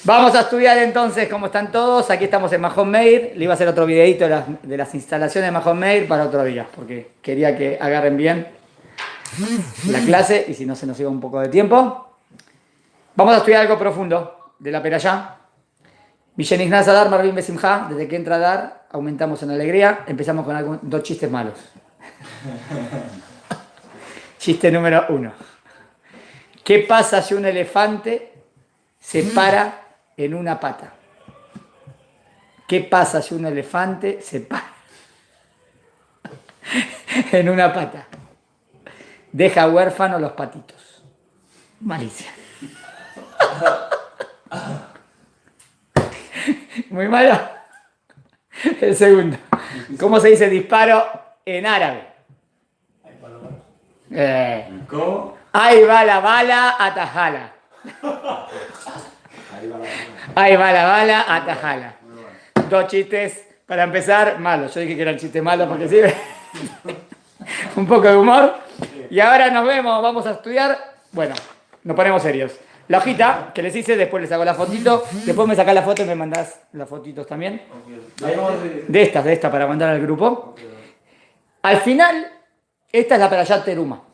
Vamos a estudiar entonces cómo están todos. Aquí estamos en Mahon Meir. Le iba a hacer otro videito de las instalaciones de Mahon Meir para otro día, porque quería que agarren bien la clase y si no se nos iba un poco de tiempo. Vamos a estudiar algo profundo de la Perashá. Mishenignas Adar Marvin Besimha. Desde que entra Adar aumentamos en alegría. Empezamos con dos chistes malos. Chiste número 1. ¿Qué pasa si un elefante se para en una pata? ¿Qué pasa si un elefante se para en una pata? Deja huérfanos los patitos. Malicia. Muy malo. El segundo. ¿Cómo se dice disparo en árabe? ¿Cómo? Ahí va la bala, atajala. Ahí va la bala, atajala. Dos chistes para empezar malos. Yo dije que eran chistes malos porque sirve un poco de humor. Y ahora nos vemos, vamos a estudiar. Bueno, nos ponemos serios. La hojita que les hice, después les hago la fotito. Después me sacás la foto y me mandás las fotitos también. De esta para mandar al grupo. Al final, esta es la Perashá Teruma.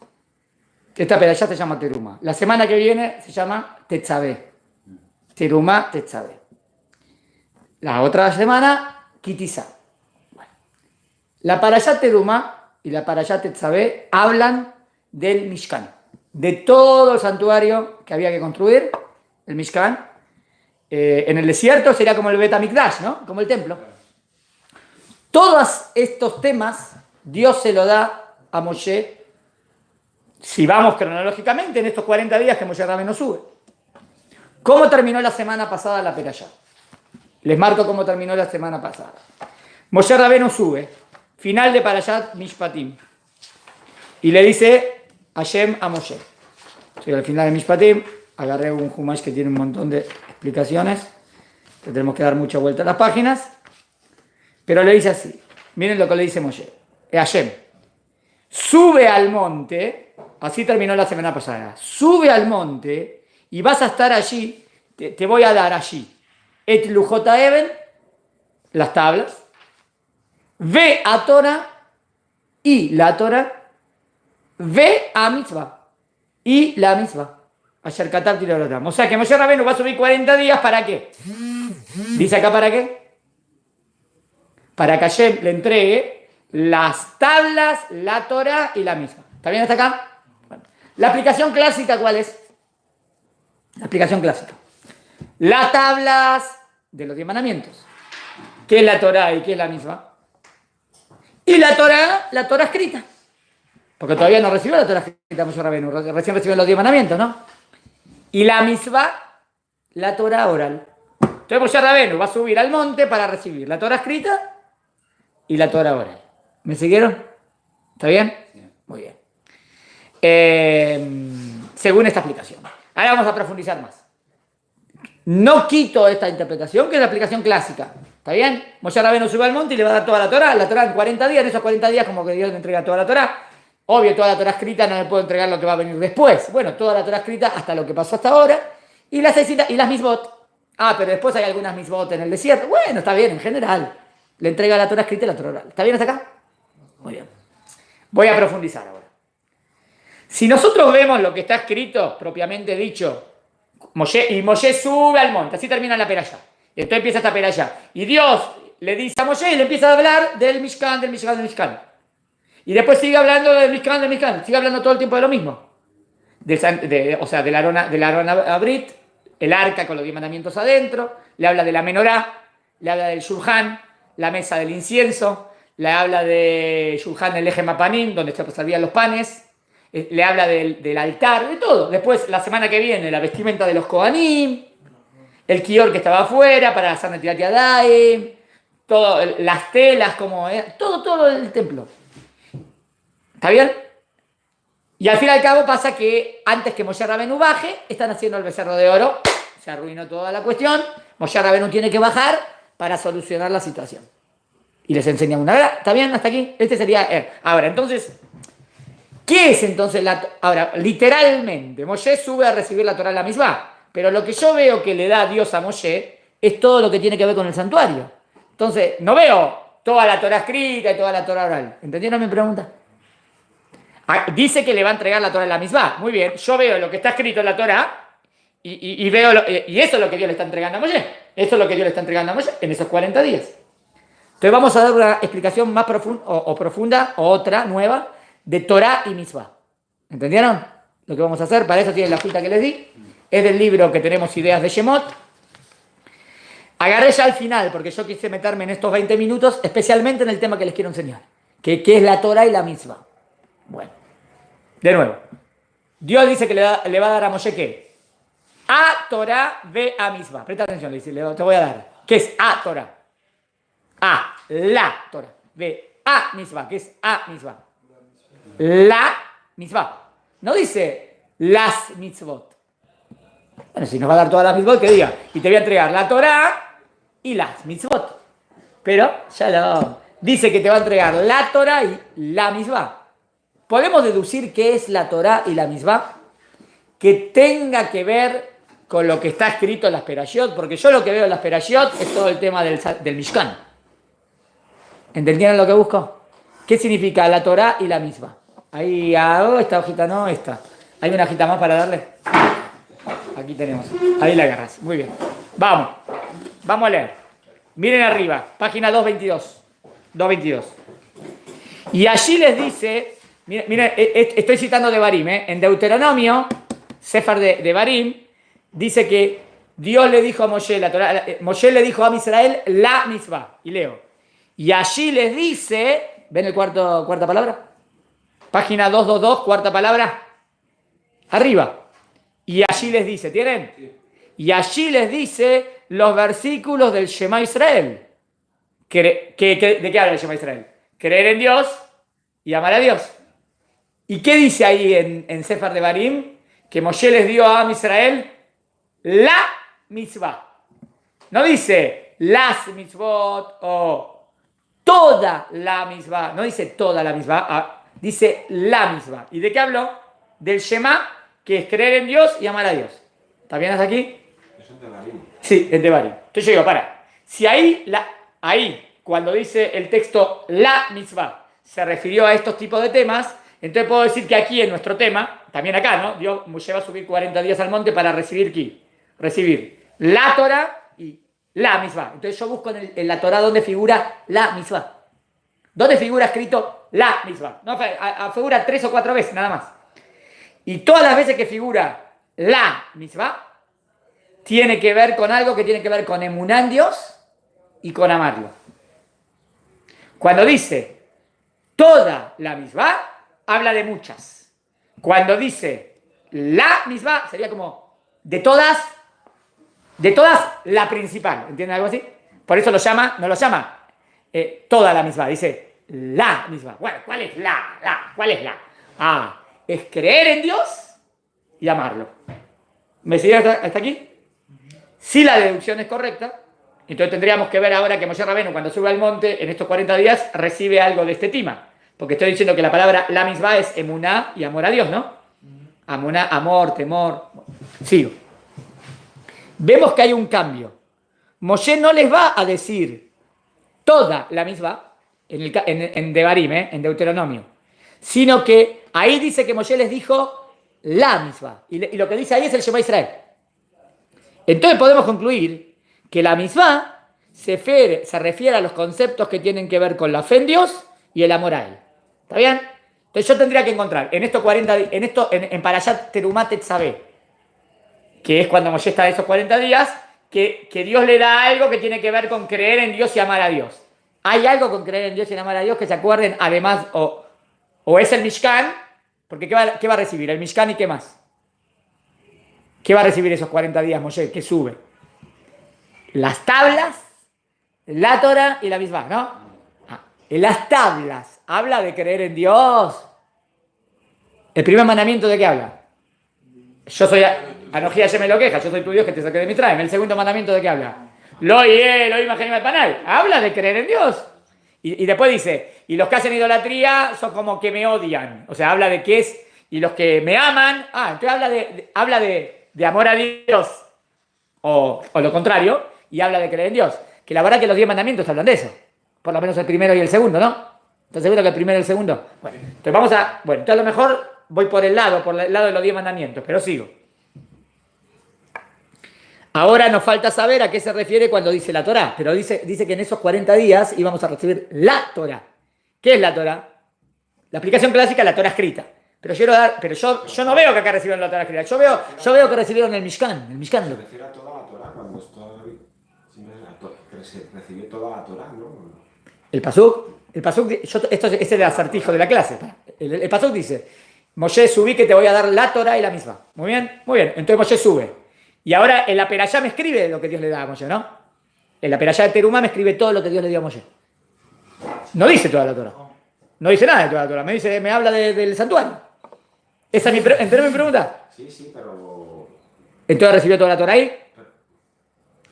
Esta Perashá se llama Teruma. La semana que viene se llama Tetzabé. Teruma, Tetzabé. La otra semana, Kitizá. Bueno. La Perashá Teruma y la Perashá Tetzabé hablan del Mishkan. De todo el santuario que había que construir, el Mishkan. En el desierto sería como el Bet HaMikdash, ¿no? Como el templo. Todos estos temas Dios se lo da a Moshe. Si vamos cronológicamente, en estos 40 días que Moshe Rabbeinu sube. ¿Cómo terminó la semana pasada la Perashá? Les marco cómo terminó la semana pasada. Moshe Rabbeinu sube, final de Parashat Mishpatim. Y le dice Hashem a Moshe. Estoy al final de Mishpatim, agarré un Humash que tiene un montón de explicaciones. Que tenemos que dar mucha vuelta a las páginas. Pero le dice así. Miren lo que le dice Moshe. Hashem. Sube al monte. Así terminó la semana pasada. Sube al monte y vas a estar allí. Te voy a dar allí. Et Lujota Eben, las tablas. Ve a Torah y la Torah. Ve a Mitzvah y la Mitzvah. Ayer Katabti lo O sea que Moshe Rabbeinu va a subir 40 días. ¿Para qué? Dice acá para qué. Para que Hashem le entregue las tablas, la Torah y la Mitzvah. ¿Está bien hasta acá? Bueno. La aplicación clásica, ¿cuál es? La aplicación clásica. Las tablas de los 10 mandamientos. ¿Qué es la Torah y qué es la Mitzvah? Y la Torah escrita. Porque todavía no recibió la Torah escrita Moshe Rabbeinu. Recién recibió los 10 mandamientos, ¿no? Y la Mitzvah, la Torah oral. Entonces Moshe Rabbeinu va a subir al monte para recibir la Torah escrita y la Torah oral. ¿Me siguieron? ¿Está bien? Muy bien. Según esta explicación. Ahora vamos a profundizar más. No quito esta interpretación, que es la aplicación clásica. ¿Está bien? Moshe Rabbeinu sube al monte y le va a dar toda la Torah en 40 días. En esos 40 días como que Dios le entrega toda la Torah. Obvio, toda la Torah escrita no le puedo entregar lo que va a venir después. Bueno, toda la Torah escrita hasta lo que pasó hasta ahora. Y las misbot. Pero después hay algunas misbot en el desierto. Bueno, está bien, en general. Le entrega la Torah escrita y la Torah oral. ¿Está bien hasta acá? Muy bien. Voy a profundizar ahora. Si nosotros vemos lo que está escrito, propiamente dicho, Moshe sube al monte, así termina la Perashá. Y entonces empieza esta Perashá. Y Dios le dice a Moshe y le empieza a hablar del Mishkan. Y después sigue hablando del Mishkan. Sigue hablando todo el tiempo de lo mismo. Del Arona Abrit, el arca con los 10 mandamientos adentro. Le habla de la menorá, le habla del Shulchan, la mesa del incienso. Le habla de Shulchan el Eje Mapanim, donde se servían los panes. Le habla del altar, de todo. Después, la semana que viene, la vestimenta de los Kohanim, el Kior que estaba afuera para hacer Netilat Yadayim, las telas, como todo el templo. ¿Está bien? Y al fin y al cabo pasa que antes que Moshe Rabbeinu baje, están haciendo el becerro de oro. Se arruinó toda la cuestión. Moshe Rabbeinu tiene que bajar para solucionar la situación. Y les enseña una verdad. ¿Está bien hasta aquí? Este sería Ahora, entonces, ¿qué es entonces ahora, literalmente, Moshe sube a recibir la Torah en la misma? pero lo que yo veo que le da Dios a Moshe es todo lo que tiene que ver con el santuario. Entonces, no veo toda la Torah escrita y toda la Torah oral. ¿Entendieron mi pregunta? Dice que le va a entregar la Torah en la misma. Muy bien, yo veo lo que está escrito en la Torah y veo y eso es lo que Dios le está entregando a Moshe. Eso es lo que Dios le está entregando a Moshe en esos 40 días. Entonces vamos a dar una explicación más profunda o otra, nueva, de Torah y Mitzvah. ¿Entendieron lo que vamos a hacer? Para eso tienen la hojita que les di. Es del libro que tenemos ideas de Shemot. Agarré ya al final, porque yo quise meterme en estos 20 minutos, especialmente en el tema que les quiero enseñar, que es la Torah y la Mitzvah. Bueno, de nuevo. Dios dice que le va a dar a Moshe ¿qué? A Torah ve a Mitzvah. Presta atención, le dice, te voy a dar. ¿Qué es a Torah? A, la Torah. Ve a Mitzvah. ¿Qué es a Mitzvah? La Mitzvah. No dice las Mitzvot. Bueno, si nos va a dar todas las Mitzvot, que diga. Y te voy a entregar la Torah y las Mitzvot. Pero, ya lo dice que te va a entregar la Torah y la Mitzvah. ¿Podemos deducir qué es la Torah y la Mitzvah? Que tenga que ver con lo que está escrito en las Perashot, porque yo lo que veo en las Perashot es todo el tema del Mishkan. ¿Entendieron lo que busco? ¿Qué significa la Torah y la Mitzvah? Ahí, esta hojita no, esta. ¿Hay una hojita más para darle? Aquí tenemos. Ahí la agarras. Muy bien. Vamos a leer. Miren arriba, página 222. 222. Y allí les dice, miren, estoy citando de Barim, en Deuteronomio, Sefer de Devarim, dice que Dios le dijo a Moshe, Moshe le dijo a Israel la mitzvah. Y leo. Y allí les dice, ¿ven el cuarta palabra? Página 222, cuarta palabra. Arriba. Y allí les dice, ¿tienen? Sí. Y allí les dice los versículos del Shema Israel. ¿De qué habla el Shema Israel? Creer en Dios y amar a Dios. ¿Y qué dice ahí en Sefer de Barim? Que Moshe les dio a Israel la mitzvah. No dice las mitzvot o toda la mitzvah. No dice toda la mitzvah, dice la mitzvah. ¿Y de qué habló? Del Shema, que es creer en Dios y amar a Dios. ¿Está bien hasta aquí? Es en Devarim. Sí, en Devarim. Entonces yo digo, si ahí, cuando dice el texto la mitzvah, se refirió a estos tipos de temas, entonces puedo decir que aquí en nuestro tema, también acá, ¿no? Dios Moshe va a subir 40 días al monte para recibir la Torah y la mitzvah. Entonces yo busco en la Torah donde figura la mitzvah. ¿Dónde figura escrito la mitzvah? No, figura 3 o 4 veces, nada más. Y todas las veces que figura la mitzvah, tiene que ver con algo que tiene que ver con emuná en Dios y con amarlo. Cuando dice toda la mitzvah, habla de muchas. Cuando dice la mitzvah, sería como de todas la principal. ¿Entienden algo así? Por eso no lo llama toda la mitzvah, dice la mitzvah. Bueno, ¿cuál es la? ¿Cuál es la? Es creer en Dios y amarlo. ¿Me siguen hasta aquí? Si la deducción es correcta, entonces tendríamos que ver ahora que Moshe Rabenu, cuando sube al monte, en estos 40 días, recibe algo de este tema. Porque estoy diciendo que la palabra la mitzvah es emuná y amor a Dios, ¿no? Amuná, amor, temor. Sigo. Vemos que hay un cambio. Moshe no les va a decir toda la mitzvah en Devarim, en Deuteronomio, sino que ahí dice que Moshe les dijo la mitzvah. Y lo que dice ahí es el Shema Israel. Entonces podemos concluir que la mitzvah se refiere a los conceptos que tienen que ver con la fe en Dios y el amor a Él. ¿Está bien? Entonces yo tendría que encontrar en estos 40 días, en Parashat Terumá Tetzaveh, que es cuando Moshe está de esos 40 días, que Dios le da algo que tiene que ver con creer en Dios y amar a Dios. ¿Hay algo con creer en Dios y amar a Dios que se acuerden además, o es el Mishkan? Porque ¿qué va a recibir? ¿El Mishkan y qué más? ¿Qué va a recibir esos 40 días Moshe? ¿Qué sube? Las tablas, la Torah y la Mitzvah, ¿no? En las tablas habla de creer en Dios. ¿El primer mandamiento de qué habla? Yo soy Anojía me lo queja, yo soy tu Dios que te saqué de Mitzrayim. ¿El segundo mandamiento de qué habla? Lo imagen el panal. Habla de creer en Dios. Y después dice, y los que hacen idolatría son como que me odian. O sea, habla de qué es, y los que me aman, entonces habla de amor a Dios o lo contrario, y habla de creer en Dios. Que la verdad que los 10 mandamientos hablan de eso. Por lo menos el primero y el segundo, ¿no? ¿Estás seguro que el primero y el segundo? Bueno, entonces a lo mejor voy por el lado de los 10 mandamientos, pero sigo. Ahora nos falta saber a qué se refiere cuando dice la Torá, pero dice que en esos 40 días íbamos a recibir la Torá. ¿Qué es la Torá? La explicación clásica es la Torá escrita. Pero yo no veo que acá recibieron la Torá escrita. Yo veo que recibieron el Mishkan. Se refiere a toda la Torá cuando se recibió toda la Torá, ¿no? El Pasuk, esto es el acertijo de la clase. El Pasuk dice, Moshe, subí que te voy a dar la Torá y la misma. Muy bien. Entonces Moshe sube. Y ahora en la Perashá me escribe lo que Dios le da a Moshe, ¿no? En la Perashá de Terumá me escribe todo lo que Dios le dio a Moshe. No dice toda la Torá. No dice nada de toda la Torá. Me habla del santuario. ¿Esa es ¿entendés mi pregunta? Sí, pero... ¿Entonces recibió toda la Torá ahí?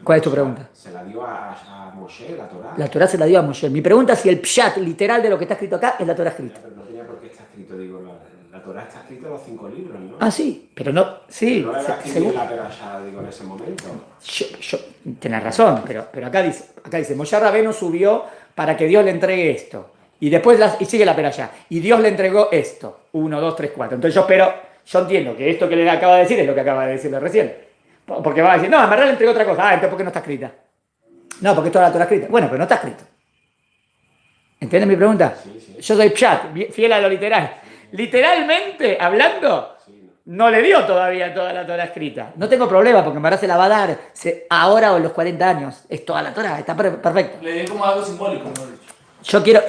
¿Cuál es tu pregunta? ¿Se la dio a Moshe, la Torá? La Torá se la dio a Moshe. Mi pregunta es si el pshat literal de lo que está escrito acá es la Torá escrita. Pero no tenía por qué estar escrito, digo, la Torá está escrita en los 5 libros, ¿no? Ah, sí, pero no, sí. No era escribir la Perashá, digo, en ese momento. Tenés razón, pero acá dice, Moshe Rabbeinu subió para que Dios le entregue esto. Y después y sigue la Perashá. Y Dios le entregó esto. 1, 2, 3, 4. Entonces yo entiendo que esto que le acaba de decir es lo que acaba de decirle recién. Porque va a decir, no, en verdad le entregó otra cosa. Entonces ¿por qué no está escrita? No, porque toda la Torá escrita. Bueno, pero no está escrito. ¿Entiendes mi pregunta? Sí. Yo soy pshat, fiel a lo literal. Literalmente, hablando, no le dio todavía toda la Torá escrita. No tengo problema, porque en verdad se la va a dar ahora o en los 40 años. Es toda la Torá, está perfecto. Le di como algo simbólico, ¿no? Yo quiero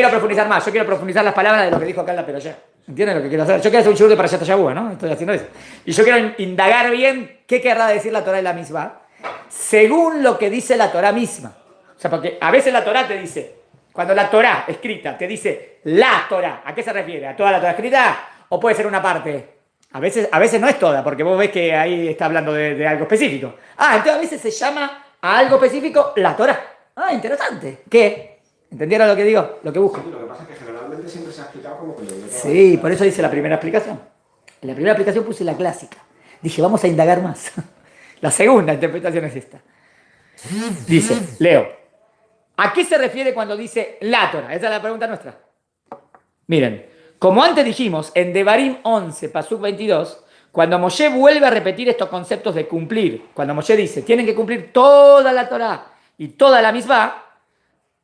profundizar más. Yo quiero profundizar las palabras de lo que dijo acá en la Perashá. ¿Entiendes lo que quiero hacer? Yo quiero hacer un shiur de Parashat Shavua, ¿no? Estoy haciendo eso. Y yo quiero indagar bien qué querrá decir la Torá y la misma, según lo que dice la Torá misma. O sea, porque a veces la Torá te dice, cuando la Torá escrita te dice la Torá, ¿a qué se refiere? ¿A toda la Torá escrita? ¿O puede ser una parte? A veces no es toda, porque vos ves que ahí está hablando de algo específico. Entonces a veces se llama a algo específico la Torá. Interesante. ¿Qué? ¿Entendieron lo que digo? Lo que busco. Sí, lo que pasa es que generalmente siempre se ha explicado como que lo dio. Sí, por eso hice la primera explicación. En la primera explicación puse la clásica. Dije, vamos a indagar más. La segunda interpretación es esta. Dice, leo. ¿A qué se refiere cuando dice la Torah? Esa es la pregunta nuestra. Miren, como antes dijimos, en Devarim 11, Pasuk 22, cuando Moshe vuelve a repetir estos conceptos de cumplir, cuando Moshe dice, tienen que cumplir toda la Torah y toda la misma,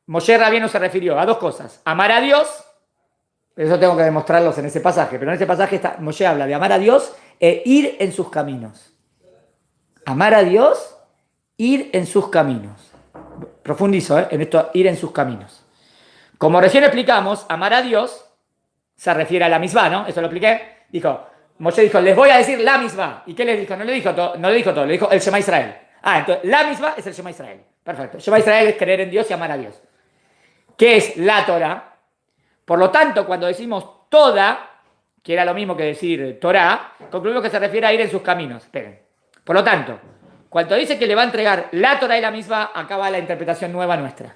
Moshe Rabbeinu se refirió a dos cosas. Amar a Dios, eso tengo que demostrarlos en ese pasaje, pero en ese pasaje Moshe habla de amar a Dios e ir en sus caminos. Amar a Dios, ir en sus caminos. Profundizo en esto, ir en sus caminos. Como recién explicamos, amar a Dios se refiere a la misma, ¿no? Eso lo expliqué. Moshe dijo, les voy a decir la misma. ¿Y qué les dijo? No le dijo todo, le dijo el Shema Israel. Entonces, la misma es el Shema Israel. Perfecto. El Shema Israel es creer en Dios y amar a Dios. ¿Qué es la Torah? Por lo tanto, cuando decimos toda, que era lo mismo que decir Torah, concluimos que se refiere a ir en sus caminos. Esperen. Por lo tanto, cuando dice que le va a entregar la Torah y la misma, acá va la interpretación nueva nuestra.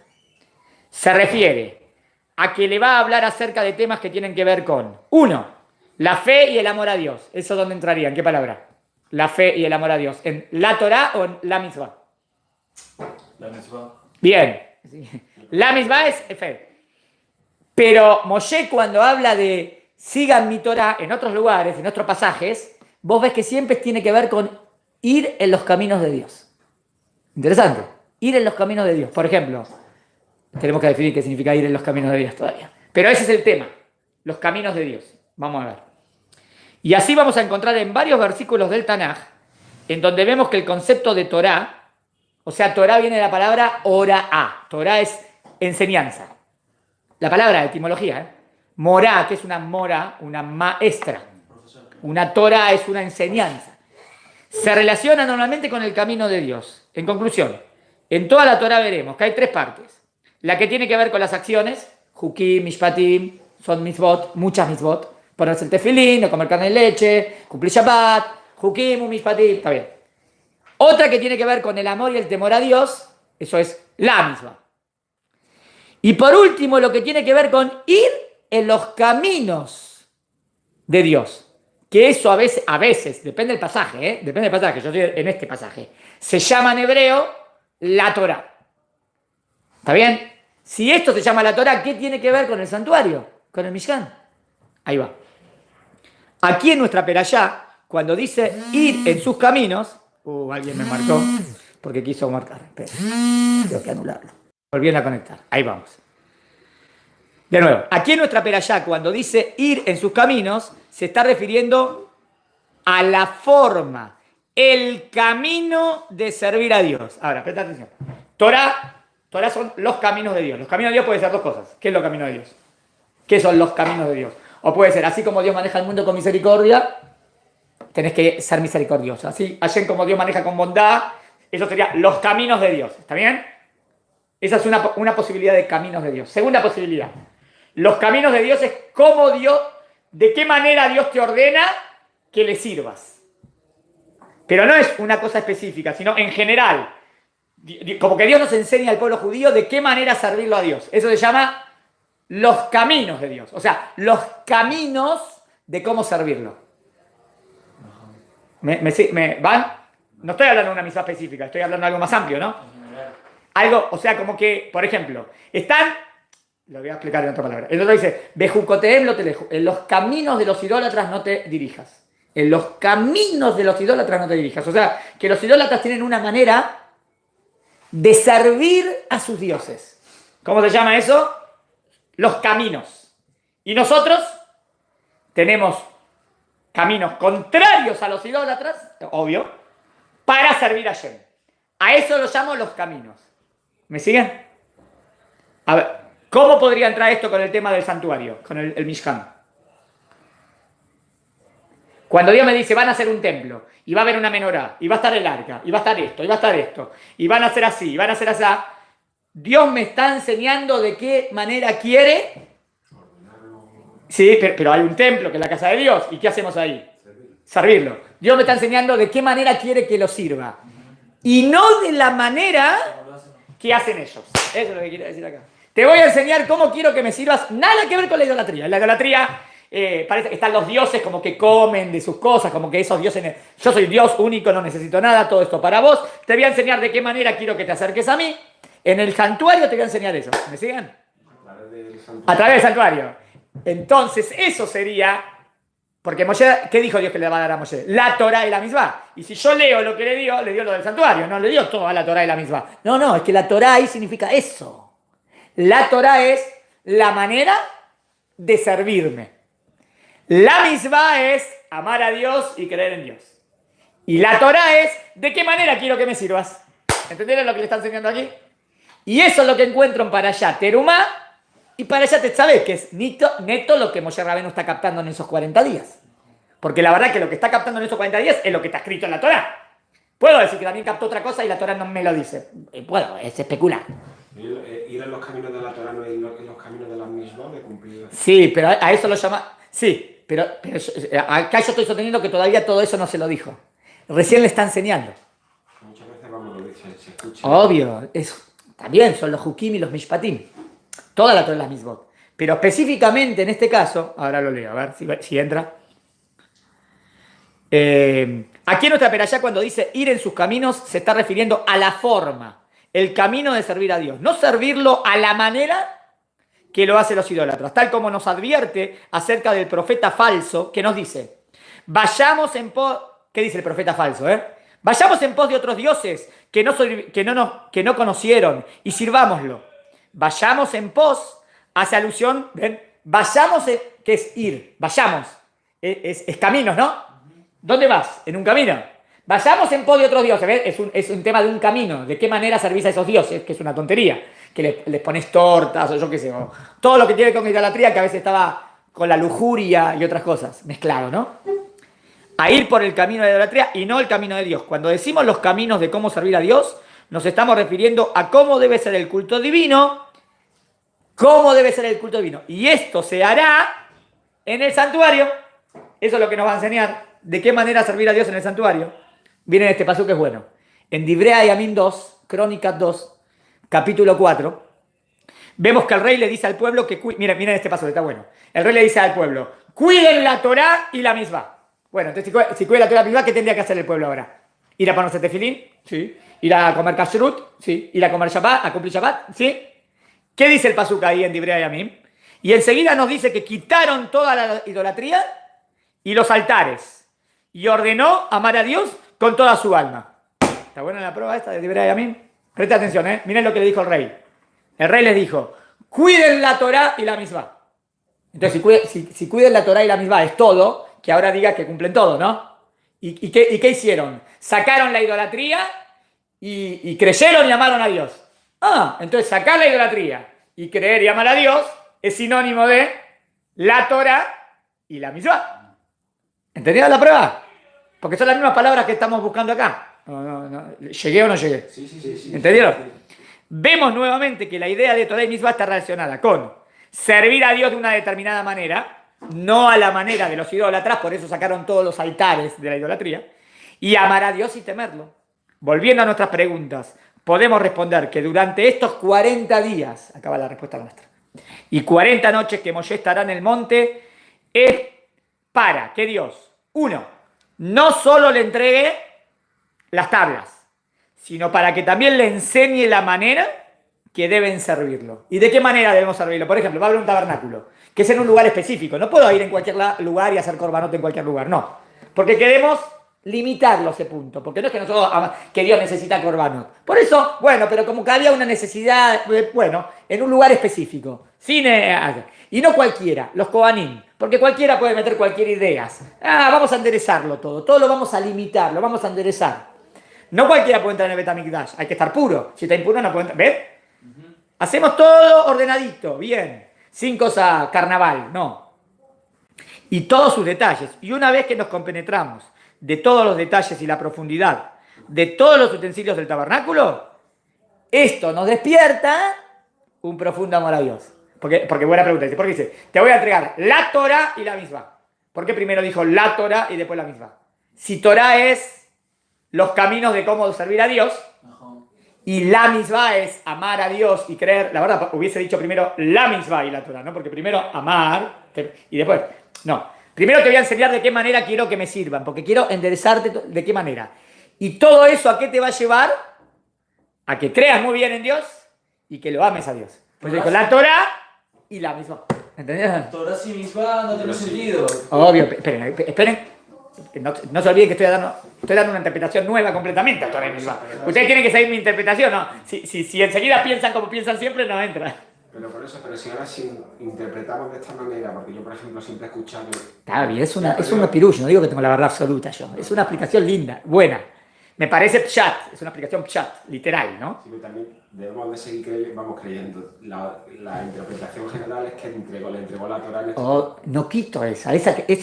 Se refiere a que le va a hablar acerca de temas que tienen que ver con, 1, la fe y el amor a Dios. ¿Eso dónde entraría? ¿En qué palabra? La fe y el amor a Dios. ¿En la Torah o en la misma? La misma. Bien. La misma es fe. Pero Moshe, cuando habla de sigan mi Torah en otros lugares, en otros pasajes, vos ves que siempre tiene que ver con ir en los caminos de Dios. Interesante. Ir en los caminos de Dios. Por ejemplo, tenemos que definir qué significa ir en los caminos de Dios todavía. Pero ese es el tema. Los caminos de Dios. Vamos a ver. Y así vamos a encontrar en varios versículos del Tanaj, en donde vemos que el concepto de Torah, o sea, Torah viene de la palabra Orá. Torah es enseñanza. La palabra de etimología, Morá, que es una mora, una maestra. Una Torah es una enseñanza. Se relaciona normalmente con el camino de Dios. En conclusión, en toda la Torah veremos que hay 3 partes. La que tiene que ver con las acciones, Jukim, Mishpatim, son mitzvot, muchas mitzvot. Ponerse el tefilín, no comer carne y leche, cumplir Shabbat, Jukim, Mishpatim, está bien. Otra que tiene que ver con el amor y el temor a Dios, eso es la misma. Y por último, lo que tiene que ver con ir en los caminos de Dios. que eso a veces, depende del pasaje, depende del pasaje, yo estoy en este pasaje, se llama en hebreo la Torá. ¿Está bien? Si esto se llama la Torá, ¿qué tiene que ver con el santuario? Con el Mishkan. Ahí va. Aquí en nuestra perashá, cuando dice ir en sus caminos, alguien me marcó porque quiso marcar. Espera, tengo que anularlo. Volviendo a conectar. Ahí vamos. De nuevo, aquí en nuestra perashá, cuando dice ir en sus caminos, se está refiriendo a la forma, el camino de servir a Dios. Ahora, presta atención. Torá son los caminos de Dios. Los caminos de Dios pueden ser dos cosas. ¿Qué es los caminos de Dios? ¿Qué son los caminos de Dios? O puede ser, así como Dios maneja el mundo con misericordia, tenés que ser misericordioso. Así como Dios maneja con bondad, eso sería los caminos de Dios. ¿Está bien? Esa es una posibilidad de caminos de Dios. Segunda posibilidad. Los caminos de Dios es cómo Dios, de qué manera Dios te ordena que le sirvas. Pero no es una cosa específica, sino en general. Como que Dios nos enseña al pueblo judío de qué manera servirlo a Dios. Eso se llama los caminos de Dios. O sea, los caminos de cómo servirlo. ¿Me van? No estoy hablando de una misa específica, estoy hablando de algo más amplio, ¿no? Algo, o sea, como que, por ejemplo, lo voy a explicar en otra palabra. El otro dice, Bejucoteem lo telejo. En los caminos de los idólatras no te dirijas. En los caminos de los idólatras no te dirijas. O sea, que los idólatras tienen una manera de servir a sus dioses. ¿Cómo se llama eso? Los caminos. Y nosotros tenemos caminos contrarios a los idólatras, obvio, para servir a Hashem. A eso lo llamo los caminos. ¿Me siguen? A ver, ¿cómo podría entrar esto con el tema del santuario, con el Mishkan? Cuando Dios me dice, van a hacer un templo, y va a haber una menorá, y va a estar el arca, y va a estar esto, y va a estar esto, y van a hacer así, y van a hacer así, Dios me está enseñando de qué manera quiere. Sí, pero hay un templo que es la casa de Dios, ¿y qué hacemos ahí? Servirlo. Dios me está enseñando de qué manera quiere que lo sirva. Y no de la manera que hacen ellos. Eso es lo que quiero decir acá. Te voy a enseñar cómo quiero que me sirvas. Nada que ver con la idolatría. En la idolatría parece que están los dioses como que comen de sus cosas, como que esos dioses... Yo soy Dios único, no necesito nada, todo esto para vos. Te voy a enseñar de qué manera quiero que te acerques a mí. En el santuario te voy a enseñar eso. ¿Me siguen? A través del santuario. Entonces, eso sería... Porque Moshe, ¿qué dijo Dios que le va a dar a Moshe? La Torá y la Mitzvah. Y si yo leo lo que le dio lo del santuario. No le dio toda la Torá y la Mitzvah. No, es que la Torá ahí significa eso. La Torá es la manera de servirme. La Mitzvah es amar a Dios y creer en Dios. Y la Torá es de qué manera quiero que me sirvas. ¿Entendieron lo que le está enseñando aquí? Y eso es lo que encuentro en Parashá Terumá y Parashá Tetzaveh, que es neto lo que Moshe Rabbeinu está captando en esos 40 días. Porque la verdad que lo que está captando en esos 40 días es lo que está escrito en la Torá. Puedo decir que también captó otra cosa y la Torá no me lo dice. Puedo, es especular. Ir en los caminos de la Torá no es en los caminos de la misma de cumplir. Sí, pero a eso lo llama... Sí, pero acá yo estoy sosteniendo que todavía todo eso no se lo dijo. Recién le está enseñando. Muchas veces vamos, se escucha. Obvio, también son los Hukim y los Mishpatim. Toda la Torá es las Mitzvot. Pero específicamente en este caso, ahora lo leo, a ver si entra. Aquí en nuestra perashá cuando dice ir en sus caminos se está refiriendo a la forma, el camino de servir a Dios. No servirlo a la manera que lo hacen los idólatras. Tal como nos advierte acerca del profeta falso que nos dice, vayamos en pos... ¿Qué dice el profeta falso? Vayamos en pos de otros dioses que no conocieron y sirvámoslo. Vayamos en pos, hace alusión, ¿ven? Vayamos, que es ir, vayamos, es caminos, ¿no? ¿Dónde vas? En un camino. Vayamos en pos de otros dioses, ¿ves? Es un tema de un camino, de qué manera servís a esos dioses, que es una tontería, que les pones tortas o yo qué sé, o todo lo que tiene con idolatría que a veces estaba con la lujuria y otras cosas, mezclado, ¿no? A ir por el camino de la idolatría y no el camino de Dios. Cuando decimos los caminos de cómo servir a Dios, nos estamos refiriendo a cómo debe ser el culto divino, Y esto se hará en el santuario. Eso es lo que nos va a enseñar. De qué manera servir a Dios en el santuario. Miren este pasaje que es bueno. En Divrei Hayamim 2, Crónicas 2, capítulo 4, vemos que el rey le dice al pueblo que... Miren este pasaje, está bueno. El rey le dice al pueblo, cuiden la Torá y la Mitzvah. Bueno, entonces si cuida la Torah misma, ¿qué tendría que hacer el pueblo ahora? ¿Ir a ponerse tefilín? Sí. ¿Ir a comer kashrut? Sí. ¿Ir a comer Shabbat? ¿A cumplir Shabbat? Sí. ¿Qué dice el pasuk ahí en Divrei Yamim? Y enseguida nos dice que quitaron toda la idolatría y los altares. Y ordenó amar a Dios con toda su alma. ¿Está buena la prueba esta de Divrei Yamim? Presta atención, miren lo que le dijo el rey. El rey les dijo, cuiden la Torah y la misma. Entonces, si cuiden la Torah y la misma es todo, que ahora diga que cumplen todo, ¿no? ¿Y qué hicieron? Sacaron la idolatría y creyeron y amaron a Dios. Entonces sacar la idolatría y creer y amar a Dios es sinónimo de la Torah y la misma. ¿Entendieron la prueba? Porque son las mismas palabras que estamos buscando acá. No. ¿Llegué o no llegué? Sí. ¿Entendieron? Vemos nuevamente que la idea de Torah y misma está relacionada con servir a Dios de una determinada manera, no a la manera de los idólatras, por eso sacaron todos los altares de la idolatría, y amar a Dios y temerlo. Volviendo a nuestras preguntas, podemos responder que durante estos 40 días, acaba la respuesta nuestra, y 40 noches que Moshe estará en el monte, es para que Dios, uno, no solo le entregue las tablas, sino para que también le enseñe la manera que deben servirlo. ¿Y de qué manera debemos servirlo? Por ejemplo, va a haber un tabernáculo, que es en un lugar específico. No puedo ir en cualquier lugar y hacer corbanot en cualquier lugar, no. Porque queremos limitarlo ese punto, porque no es que nosotros que Dios necesita corbanot. Por eso, bueno, pero como que había una necesidad, bueno, en un lugar específico. Y no cualquiera, los Kohanim, porque cualquiera puede meter cualquier idea. Vamos a enderezarlo todo lo vamos a limitar, lo vamos a enderezar. No cualquiera puede entrar en el Bet HaMikdash, hay que estar puro. Si está impuro no puede entrar. ¿Ves? Hacemos todo ordenadito, bien, sin cosa carnaval, no. Y todos sus detalles. Y una vez que nos compenetramos de todos los detalles y la profundidad de todos los utensilios del tabernáculo, esto nos despierta un profundo amor a Dios. Porque buena pregunta, dice, ¿por qué dice? Te voy a entregar la Torah y la misma. ¿Por qué primero dijo la Torah y después la misma? Si Torah es los caminos de cómo servir a Dios, y la misma es amar a Dios y creer, la verdad, hubiese dicho primero la misma y la Torah, ¿no? Porque primero amar y después, no. Primero te voy a enseñar de qué manera quiero que me sirvan, porque quiero enderezarte de qué manera. Y todo eso, ¿a qué te va a llevar? A que creas muy bien en Dios y que lo ames a Dios. Pues dijo la Torah y la misma. ¿Entendés? Torah sin misma no tiene sentido. Obvio, esperen. No se olviden que estoy dando una interpretación nueva completamente a Torah y misma. Ustedes tienen que seguir mi interpretación, ¿no? Si enseguida piensan como piensan siempre, no entra. Pero si ahora interpretamos de esta manera, porque yo, por ejemplo, siempre he escuchado... Está bien, es una pirush, no digo que tengo la verdad absoluta yo. Es una explicación linda, buena. Me parece pshat, es una explicación pshat, literal, ¿no? Sí, pero también debemos de seguir creyendo. La interpretación general es que le entregó la Torah. No quito esa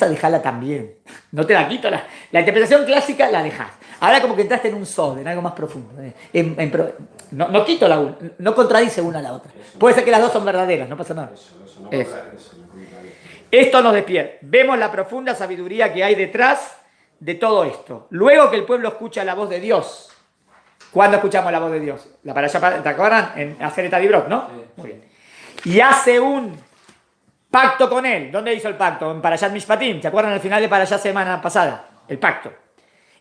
dejala también. No te la quito. La interpretación clásica la dejás. Ahora como que entraste en un sod, en algo más profundo. No quito la una, no contradice una a la otra. Puede ser que las dos son verdaderas, no pasa nada. Esto nos despierta. Vemos la profunda sabiduría que hay detrás de todo esto. Luego que el pueblo escucha la voz de Dios. ¿Cuándo escuchamos la voz de Dios? La para allá, ¿te acuerdan? En Aseret Adibrot, ¿no? Sí. Muy bien. Y hace un pacto con él. ¿Dónde hizo el pacto? En Parashat Mishpatim. ¿Se acuerdan al final de Parashat semana pasada? El pacto.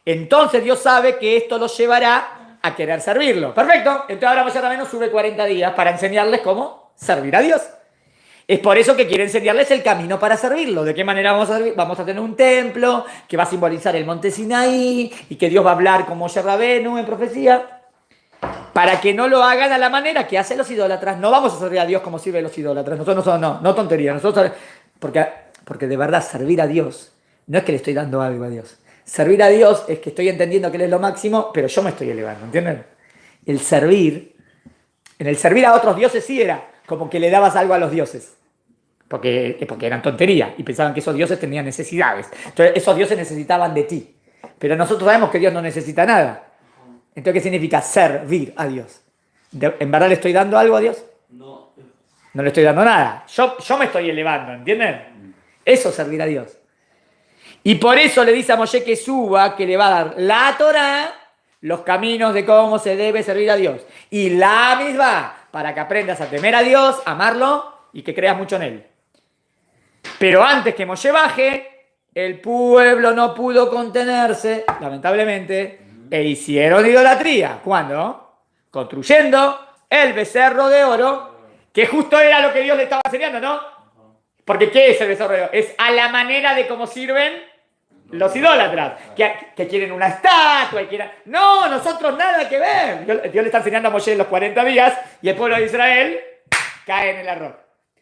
Entonces Dios sabe que esto los llevará a querer servirlo. Perfecto. Entonces ahora Moshe Rabbeinu sube 40 días para enseñarles cómo servir a Dios. Es por eso que quiere enseñarles el camino para servirlo. ¿De qué manera vamos a servir? Vamos a tener un templo que va a simbolizar el monte Sinaí y que Dios va a hablar con Moshe Rabbeinu en profecía. Para que no lo hagan a la manera que hacen los idólatras. No vamos a servir a Dios como sirven los idólatras. Nosotros no tontería. Porque de verdad servir a Dios no es que le estoy dando algo a Dios. Servir a Dios es que estoy entendiendo que Él es lo máximo, pero yo me estoy elevando, ¿entienden? En el servir a otros dioses sí era como que le dabas algo a los dioses. Porque eran tonterías y pensaban que esos dioses tenían necesidades. Entonces esos dioses necesitaban de ti. Pero nosotros sabemos que Dios no necesita nada. Entonces, ¿qué significa servir a Dios? ¿En verdad le estoy dando algo a Dios? No. No le estoy dando nada. Yo me estoy elevando, ¿entienden? Eso es servir a Dios. Y por eso le dice a Moshe que suba, que le va a dar la Torah, los caminos de cómo se debe servir a Dios. Y la misma, para que aprendas a temer a Dios, amarlo y que creas mucho en Él. Pero antes que Moshe baje, el pueblo no pudo contenerse, lamentablemente, e hicieron idolatría. ¿Cuándo? Construyendo el becerro de oro, que justo era lo que Dios le estaba enseñando, ¿no? Porque ¿qué es el becerro de oro? Es a la manera de cómo sirven los idólatras, que quieren una estatua y quieren... No, nosotros nada que ver. Dios le está enseñando a Moshe en los 40 días y el pueblo de Israel cae en el error.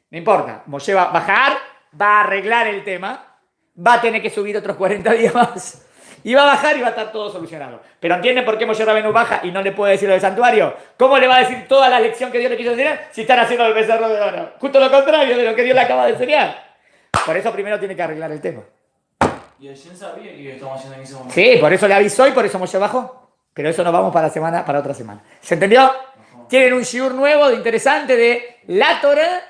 No importa, Moshe va a bajar, va a arreglar el tema, va a tener que subir otros 40 días más y va a bajar y va a estar todo solucionado. Pero ¿entienden por qué Moshe Rabenu baja y no le puede decir lo del santuario? ¿Cómo le va a decir toda la lección que Dios le quiso enseñar si están haciendo el becerro de oro? Justo lo contrario de lo que Dios le acaba de enseñar. Por eso primero tiene que arreglar el tema. Y Hashem sabía que estamos haciendo en ese momento. Sí, por eso le avisó y por eso Moshe bajó. Pero eso nos vamos para otra semana. ¿Se entendió? Tienen un shiur nuevo, interesante de la Torah